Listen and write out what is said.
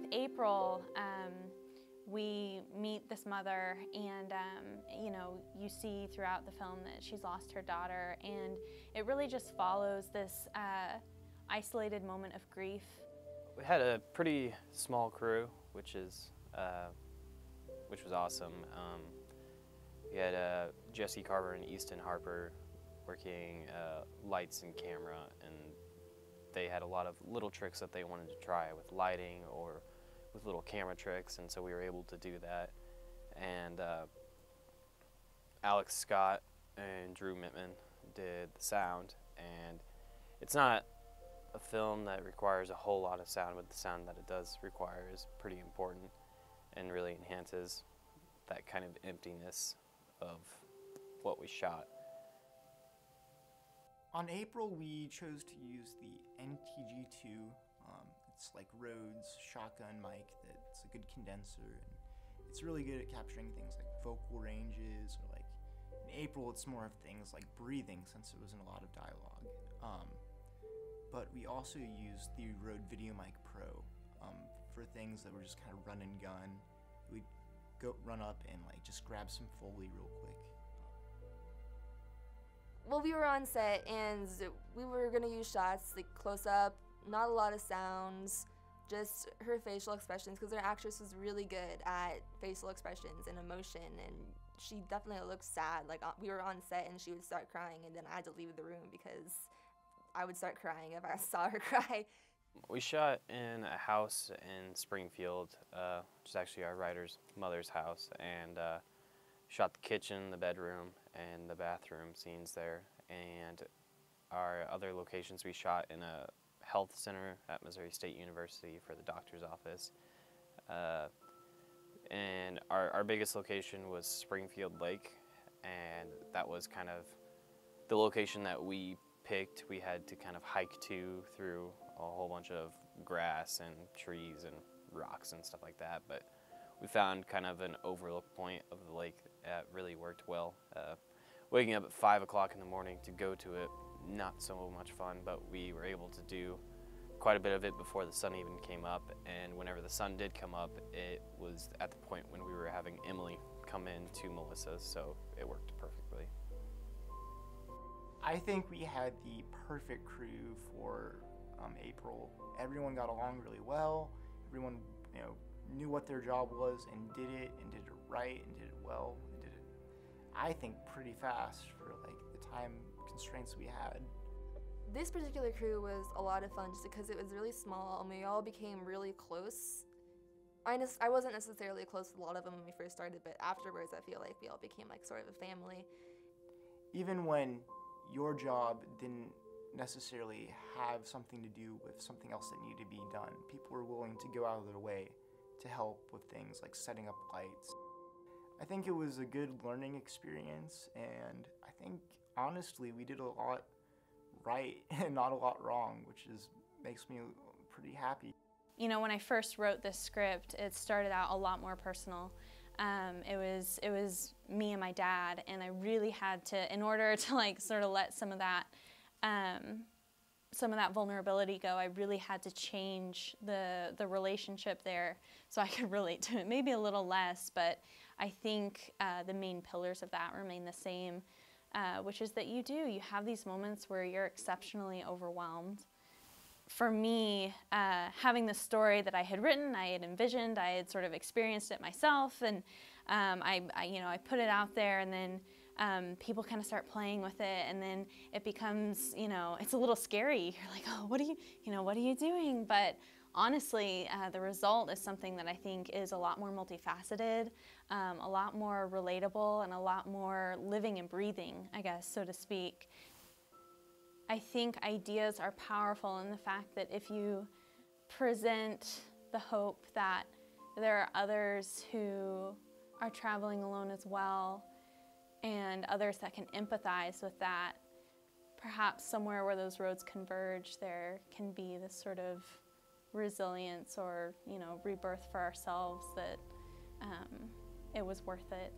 with April, we meet this mother, and you know, you see throughout the film that she's lost her daughter, and it really just follows this isolated moment of grief. We had a pretty small crew, which was awesome. We had Jesse Carver and Easton Harper working lights and camera, and they had a lot of little tricks that they wanted to try with lighting or with little camera tricks, and so we were able to do that. And Alex Scott and Drew Mittman did the sound, and it's not a film that requires a whole lot of sound, but the sound that it does require is pretty important and really enhances that kind of emptiness of what we shot. On April, we chose to use the NTG2. It's like Rhodes shotgun mic that's a good condenser, and it's really good at capturing things like vocal ranges, or like in April it's more of things like breathing since there wasn't a lot of dialogue. But we also used the Rode VideoMic Pro for things that were just kind of run and gun. We'd go run up and like just grab some Foley real quick. Well, we were on set and we were gonna use shots like close up, not a lot of sounds, just her facial expressions, because our actress was really good at facial expressions and emotion, and she definitely looked sad. Like we were on set and she would start crying, and then I had to leave the room because I would start crying if I saw her cry. We shot in a house in Springfield, which is actually our writer's mother's house, and shot the kitchen, the bedroom, and the bathroom scenes there. And our other locations we shot in a health center at Missouri State University for the doctor's office. And our biggest location was Springfield Lake, and that was kind of the location that we picked. We had to kind of hike through a whole bunch of grass and trees and rocks and stuff like that, but we found kind of an overlook point of the lake that really worked well. Waking up at 5 o'clock in the morning to go to it, not so much fun, but we were able to do quite a bit of it before the sun even came up, and whenever the sun did come up, it was at the point when we were having Emily come in to Melissa's, so it worked perfectly. I think we had the perfect crew for April. Everyone got along really well. Everyone, knew what their job was and did it right and did it well and did it, I think, pretty fast for like the time constraints we had. This particular crew was a lot of fun just because it was really small and we all became really close. I wasn't necessarily close with a lot of them when we first started, but afterwards I feel like we all became like sort of a family. Even when your job didn't necessarily have something to do with something else that needed to be done, people were willing to go out of their way to help with things like setting up lights. I think it was a good learning experience, and I think honestly we did a lot right and not a lot wrong, which makes me pretty happy. You know, when I first wrote this script, it started out a lot more personal. It was me and my dad, and I really had to, in order to like sort of let some of that vulnerability go, I really had to change the relationship there so I could relate to it, maybe a little less, but I think the main pillars of that remain the same, which is that you have these moments where you're exceptionally overwhelmed. For me, having the story that I had written, I had envisioned, I had sort of experienced it myself, and I put it out there, and then people kind of start playing with it, and then it becomes, it's a little scary. You're like, oh, what are you doing? But honestly, the result is something that I think is a lot more multifaceted, a lot more relatable, and a lot more living and breathing, I guess, so to speak. I think ideas are powerful in the fact that if you present the hope that there are others who are traveling alone as well, and others that can empathize with that, perhaps somewhere where those roads converge, there can be this sort of resilience or, rebirth for ourselves that it was worth it.